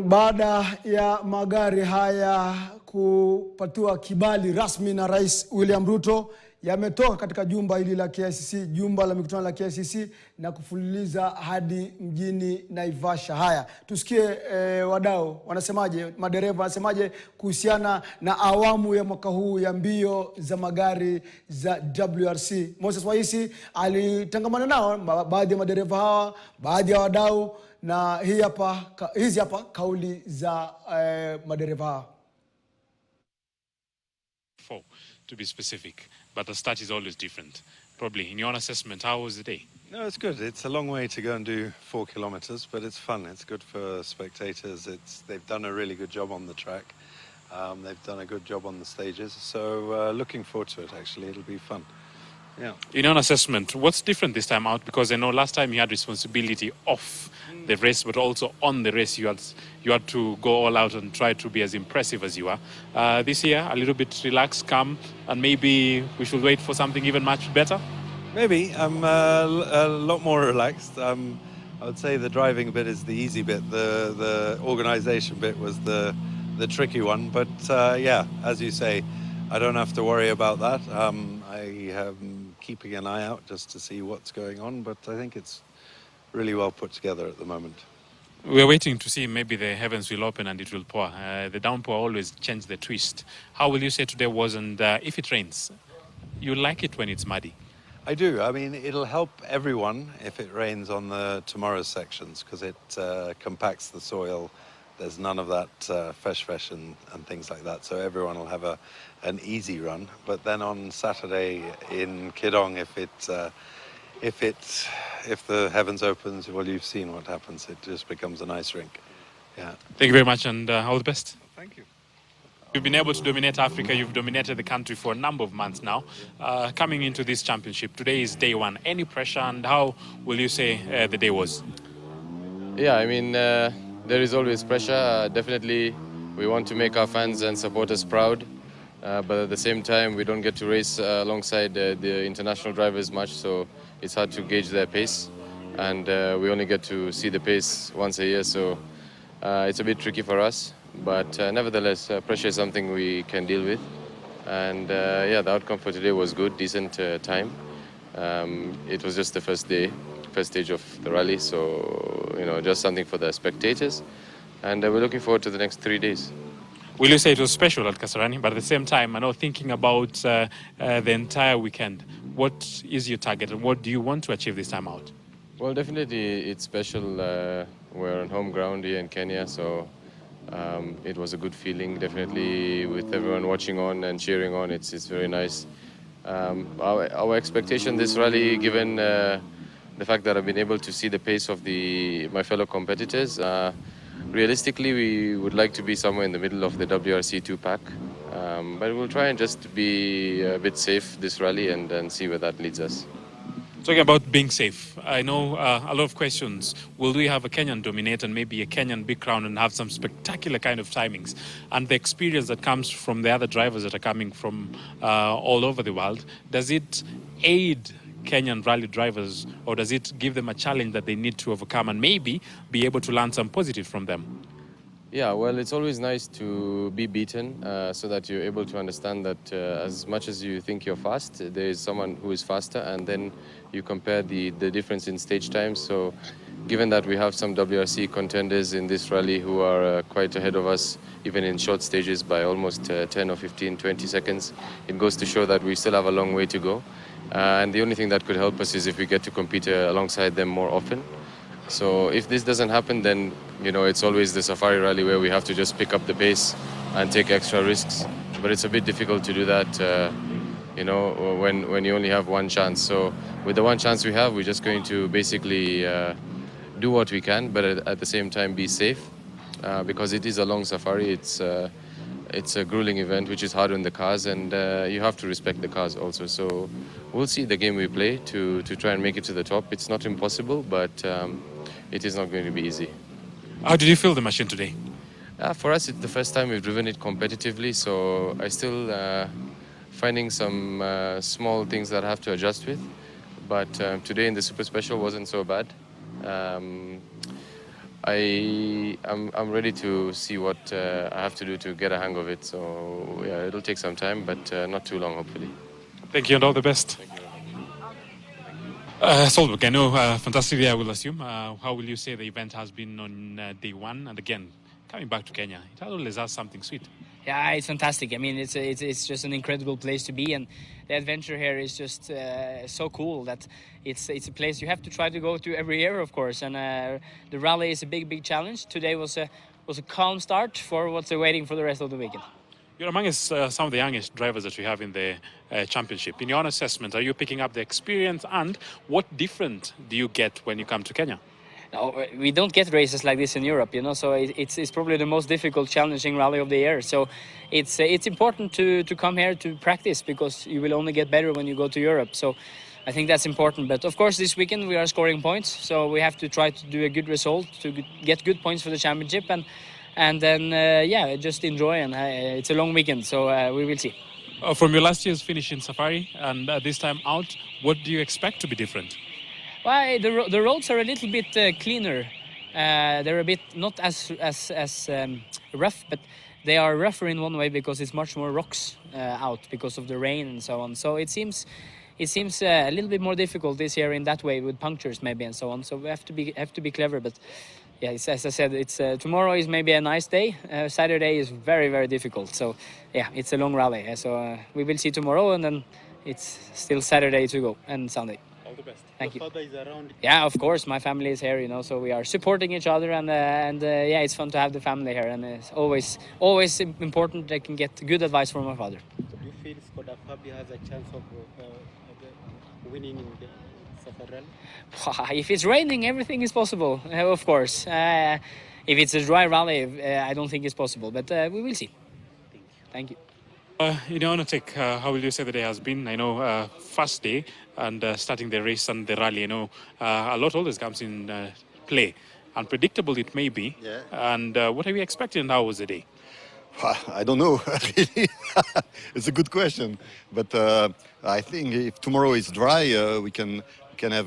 Baada ya magari haya kupatiwa kibali rasmi na Rais William Ruto, yametoka katika jumba hili la KICC, jumba la mikutano la KICC, na kufululiza hadi mjini Naivasha. Haya, tusikie wadau wanasemaje, madereva wanasemaje kuhusiana na awamu ya mwaka huu ya mbio za magari za WRC. Moses Waisi alitangamana nao, baadhi ya madereva hawa, baadhi ya wadau, na hizi hapa kauli za madereva hawa. To be specific, but the start is always different. Probably, in your assessment, how was the day? No, it's good. It's a long way to go and do 4 kilometers, but it's fun. It's good for spectators. They've done a really good job on the track. They've done a good job on the stages. So looking forward to it, actually. It'll be fun. Yeah. In your assessment, what's different this time out? Because I know last time you had responsibility off the race, but also on the race you had to go all out and try to be as impressive as you are. This year, a little bit relaxed, calm, and maybe we should wait for something even much better? Maybe. I'm a lot more relaxed. I would say the driving bit is the easy bit. The organization bit was the tricky one. But yeah, as you say, I don't have to worry about that. I am keeping an eye out just to see what's going on, but I think it's really well put together at the moment. We're waiting to see maybe the heavens will open and it will pour. The downpour always changes the twist. How will you say today was, and if it rains? You like it when it's muddy? I do. I mean, it'll help everyone if it rains on the tomorrow's sections, because it compacts the soil. There's none of that fresh and things like that. So everyone will have an easy run. But then on Saturday in Kidong, if the heavens opens, well, you've seen what happens. It just becomes a nice rink. Yeah. Thank you very much, and all the best. Thank you. You've been able to dominate Africa. You've dominated the country for a number of months now. Coming into this championship, today is day one. Any pressure, and how will you say the day was? Yeah, I mean, there is always pressure. Definitely, we want to make our fans and supporters proud. But at the same time, we don't get to race alongside the international drivers much, so it's hard to gauge their pace. And we only get to see the pace once a year, so it's a bit tricky for us. But nevertheless, pressure is something we can deal with. And yeah, the outcome for today was good, decent time. It was just the first stage of the rally, so just something for the spectators. And we're looking forward to the next 3 days. Will you say it was special at Kasarani, but at the same time, I know thinking about the entire weekend, what is your target and what do you want to achieve this time out? Well, definitely it's special. We're on home ground here in Kenya, so it was a good feeling, definitely, with everyone watching on and cheering on. It's very nice. Our expectation this rally, given the fact that I've been able to see the pace of my fellow competitors, realistically, we would like to be somewhere in the middle of the WRC 2-pack. But we'll try and just be a bit safe this rally and see where that leads us. Talking about being safe, I know a lot of questions. Will we have a Kenyan dominate and maybe a Kenyan big crown and have some spectacular kind of timings? And the experience that comes from the other drivers that are coming from all over the world, does it aid Kenyan rally drivers, or does it give them a challenge that they need to overcome and maybe be able to learn some positive from them? Yeah, well, it's always nice to be beaten so that you're able to understand that as much as you think you're fast, there is someone who is faster, and then you compare the difference in stage times. So given that we have some WRC contenders in this rally who are quite ahead of us, even in short stages by almost 10 or 15, 20 seconds, it goes to show that we still have a long way to go. And the only thing that could help us is if we get to compete alongside them more often. So if this doesn't happen, then it's always the Safari rally where we have to just pick up the pace and take extra risks. But it's a bit difficult to do that, when you only have one chance. So with the one chance we have, we're just going to basically do what we can, but at the same time be safe, because it is a long safari. It's a grueling event, which is hard on the cars, and you have to respect the cars also. So we'll see the game we play to try and make it to the top. It's not impossible, but it is not going to be easy. How did you feel the machine today? For us, it's the first time we've driven it competitively, so I still finding some small things that I have to adjust with. But today in the Super Special wasn't so bad. I'm ready to see what I have to do to get a hang of it. So yeah, it'll take some time, but not too long, hopefully. Thank you and all the best. Solberg, I know, fantastic day, I will assume. How will you say the event has been on day one? And again, coming back to Kenya, it always has something sweet. Yeah, it's fantastic. I mean, it's just an incredible place to be, and the adventure here is just so cool that it's a place you have to try to go to every year, of course. And the rally is a big challenge. Today was a calm start for what's awaiting for the rest of the weekend. You're among some of the youngest drivers that we have in the championship. In your own assessment, are you picking up the experience, and what different do you get when you come to Kenya? No, we don't get races like this in Europe, you know. So it's probably the most difficult, challenging rally of the year. So it's important to come here to practice, because you will only get better when you go to Europe. So I think that's important. But of course, this weekend we are scoring points, so we have to try to do a good result to get good points for the championship, and then just enjoy. And it's a long weekend, so we will see. From your last year's finish in Safari and this time out, what do you expect to be different? Well, the roads are a little bit cleaner. They're a bit not as rough, but they are rougher in one way because it's much more rocks out because of the rain and so on. So it seems a little bit more difficult this year in that way, with punctures maybe and so on. So we have to be clever. But yeah, as I said, it's tomorrow is maybe a nice day. Saturday is very difficult. So yeah, it's a long rally. So we will see tomorrow, and then it's still Saturday to go, and Sunday. All the best. Thank you. Your father is around. Yeah, of course, my family is here, you know, so we are supporting each other, and yeah, it's fun to have the family here, and it's always important I can get good advice from my father. Do you feel Skoda Fabi has a chance of winning in the Safari rally? If it's raining, everything is possible, of course. If it's a dry rally, I don't think it's possible, but we will see. Thank you. In your own take, how will you say the day has been? I know first day and starting the race and the rally, I know a lot always comes in play. Unpredictable it may be. Yeah. And what are we expecting, and how was the day? I don't know, really. It's a good question. But I think if tomorrow is dry, we can have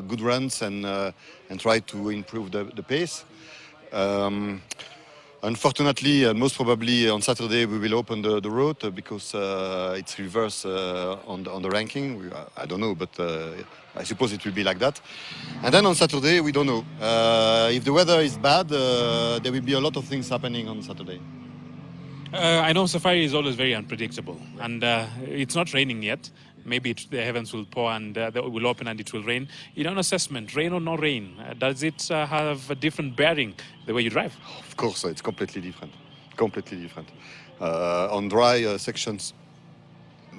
good runs and try to improve the pace. Unfortunately, and most probably on Saturday, we will open the road because it's reverse on the ranking. I don't know, but I suppose it will be like that. And then on Saturday, we don't know. If the weather is bad, there will be a lot of things happening on Saturday. I know Safari is always very unpredictable, and it's not raining yet. Maybe the heavens will pour and it will open and it will rain. In an assessment, rain or no rain, does it have a different bearing the way you drive? Of course, it's completely different. Completely different. On dry sections,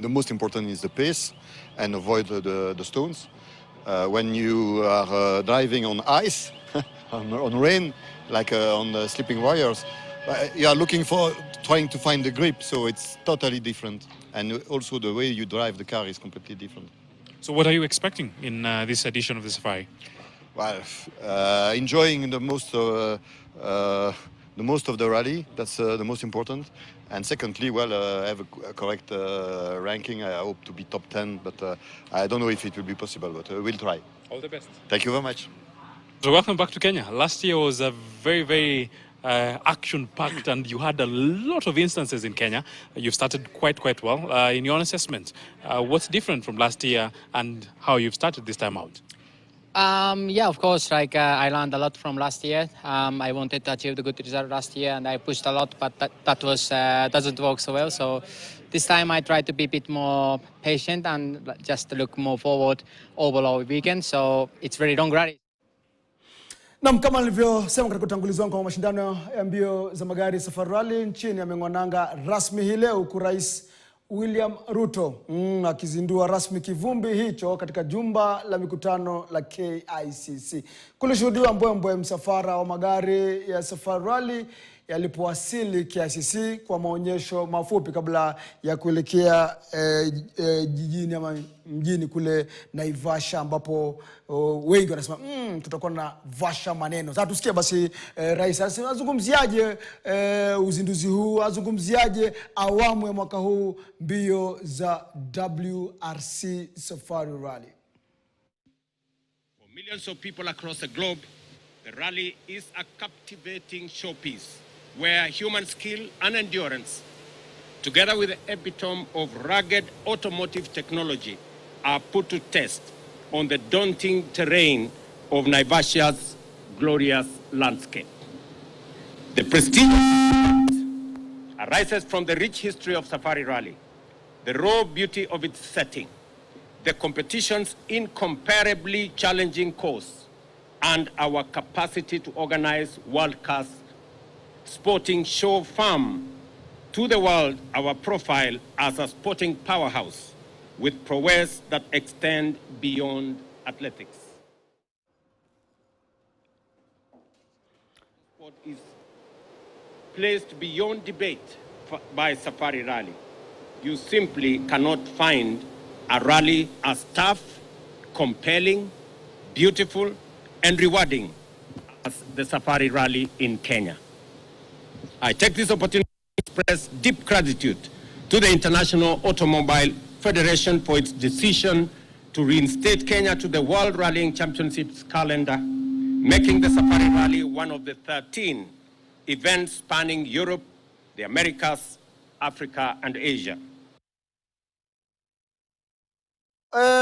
the most important is the pace and avoid the stones. When you are driving on ice, on rain, like on the slipping wires, you are trying to find the grip, so it's totally different. And also the way you drive the car is completely different. So what are you expecting in this edition of the Safari? Well, enjoying the most of the rally. That's the most important. And secondly, well, have a correct ranking. I hope to be top 10, but I don't know if it will be possible, but we'll try. All the best. Thank you very much. So welcome back to Kenya. Last year was a very action-packed, and you had a lot of instances in Kenya. You've started quite well. In your own assessment, what's different from last year and how you've started this time out? Yeah, of course. Like I learned a lot from last year. I wanted to achieve the good result last year, and I pushed a lot, but that was doesn't work so well. So this time I tried to be a bit more patient and just look more forward overall weekend. So it's very long rally. Naam, kama nilivyosema katika utangulizi wangu wa mashindano ya mbio za magari Safari Rally nchini yameng'wananga rasmi hii leo, huku Rais William Ruto akizindua rasmi kivumbi hicho katika jumba la mikutano la KICC. Kulishuhudiwa mbwembwe msafara wa magari ya Safari Rally yalipowasili KICC kwa maonyesho mafupi kabla ya kuelekea jijini ama mjini kule Naivasha, ambapo wengi wanasema tutakuwa na vasha maneno. Sasa tusikie basi Rais azungumziaje uzinduzi huu, azungumziaje awamu ya mwaka huu mbio za WRC Safari Rally. For millions of people across the globe, The rally is a captivating showpiece where human skill and endurance, together with the epitome of rugged automotive technology, are put to test on the daunting terrain of Naivasha's glorious landscape. The prestige arises from the rich history of Safari Rally, the raw beauty of its setting, the competition's incomparably challenging course, and our capacity to organize world-class sporting show firm to the world our profile as a sporting powerhouse with prowess that extend beyond athletics. Sport is placed beyond debate by Safari Rally. You simply cannot find a rally as tough, compelling, beautiful, and rewarding as the Safari Rally in Kenya. I take this opportunity to express deep gratitude to the International Automobile Federation for its decision to reinstate Kenya to the World Rallying Championships calendar, making the Safari Rally one of the 13 events spanning Europe, the Americas, Africa, and Asia.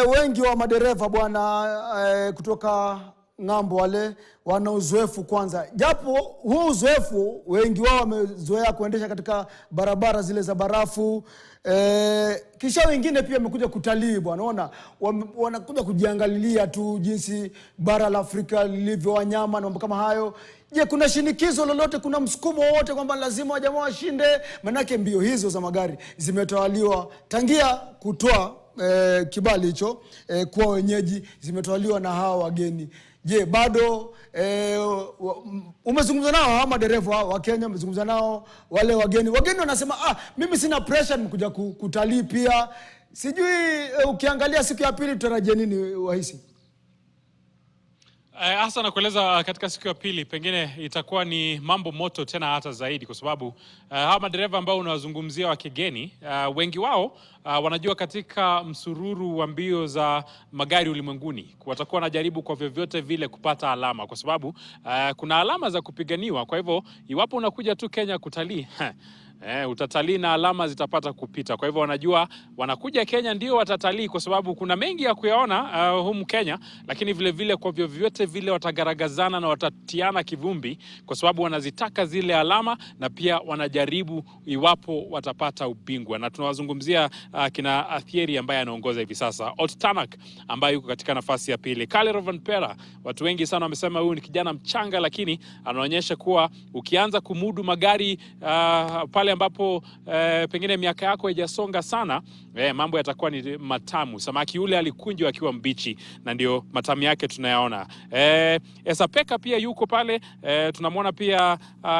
Wengi wa madereva bwana kutoka ng'ambo wale wana uzoefu kwanza. Japo huo uzoefu wengi wao wamezoea kuendesha katika barabara zile za barafu. Kisha wengine pia wamekuja kutalii bwana. Unaona wanakuja kujiangalilia tu jinsi bara la Afrika lilivyo, wanyama na mambo kama hayo. Je, kuna shinikizo lolote, kuna msukumo wote kwamba lazima wajamaa washinde? Manake mbio hizo za magari zimetawaliwa tangia kutoa kibali hicho kwa wenyeji, zimetawaliwa na hawa wageni. Je, bado umezungumza nao hawa madereva wa Kenya, umezungumza nao wale wageni? Wageni wanasema mimi sina pressure, nimekuja kutalii pia. Sijui ukiangalia siku ya pili tutarajia nini wahisi? Hasa nakueleza katika siku ya pili pengine itakuwa ni mambo moto tena hata zaidi, kwa sababu hawa madereva ambao unawazungumzia wa kigeni, wengi wao wanajua katika msururu wa mbio za magari ulimwenguni watakuwa wanajaribu kwa vyovyote vile kupata alama, kwa sababu kuna alama za kupiganiwa. Kwa hivyo iwapo unakuja tu Kenya kutalii, utatalii na alama zitapata kupita. Kwa hivyo wanajua wanakuja Kenya ndio watatalii, kwa sababu kuna mengi ya kuyaona humu Kenya, lakini vile vile kwa vyovyote vile watagaragazana na watatiana kivumbi, kwa sababu wanazitaka zile alama na pia wanajaribu iwapo watapata ubingwa. Na tunawazungumzia kina Athieri ambaye anaongoza hivi sasa, Otanak ambaye yuko katika nafasi ya pili, Kale Rovanpera. Watu wengi sana wamesema huyu ni kijana mchanga, lakini anaonyesha kuwa ukianza kumudu magari pale ambapo pengine miaka yako haijasonga sana, mambo yatakuwa ni matamu. Samaki yule alikunjwa akiwa mbichi, na ndio matamu yake tunayaona. Esapeka pia yuko pale. Tunamwona pia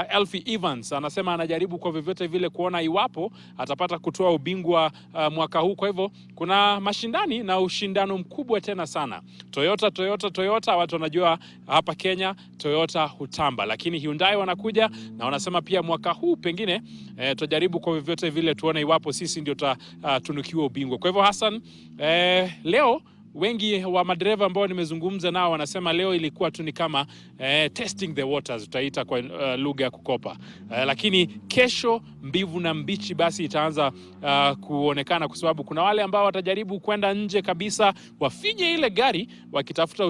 Elfie Evans anasema anajaribu kwa vyovyote vile kuona iwapo atapata kutoa ubingwa mwaka huu. Kwa hivyo kuna mashindani na ushindano mkubwa tena sana. Toyota, watu wanajua hapa Kenya Toyota hutamba, lakini Hyundai wanakuja na wanasema pia mwaka huu pengine tutajaribu kwa vyovyote vile tuone iwapo sisi ndio tunukiwa ubingwa. Kwa hivyo Hassan, leo wengi wa madereva ambao nimezungumza nao wanasema leo ilikuwa tu ni kama testing the waters, tutaita kwa lugha ya kukopa. Lakini kesho mbivu na mbichi basi itaanza kuonekana, kwa sababu kuna wale ambao watajaribu kwenda nje kabisa, wafinye ile gari wakitafuta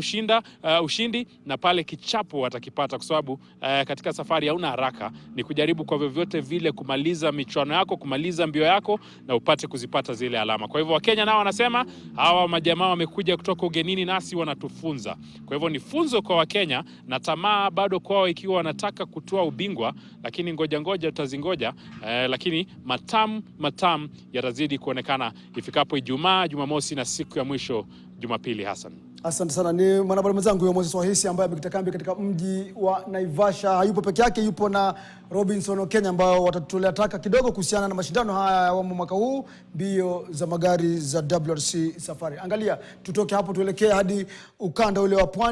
ushindi, na pale kichapo watakipata, kwa sababu katika safari hauna haraka, ni kujaribu kwa vyovyote vile kumaliza michuano yako, kumaliza mbio yako na upate kuzipata zile alama. Kwa hivyo Wakenya nao wanasema hawa majamaa wamekuja kutoka ugenini nasi wanatufunza. Kwa hivyo ni funzo kwa Wakenya, na tamaa bado kwao ikiwa wanataka kutoa ubingwa, lakini ngoja tutazingoja. Lakini matamu yatazidi kuonekana ifikapo Ijumaa, Jumamosi na siku ya mwisho Jumapili. Hassan, asante sana. Ni mwanahabari mwenzangu ya Moses Wahisi ambaye amekita kambi katika mji wa Naivasha. Hayupo peke yake, yupo na Robinson Okenya ambao watatutolea taka kidogo kuhusiana na mashindano haya ya mwaka huu, mbio za magari za WRC Safari. Angalia, tutoke hapo tuelekee hadi ukanda ule wa pwani.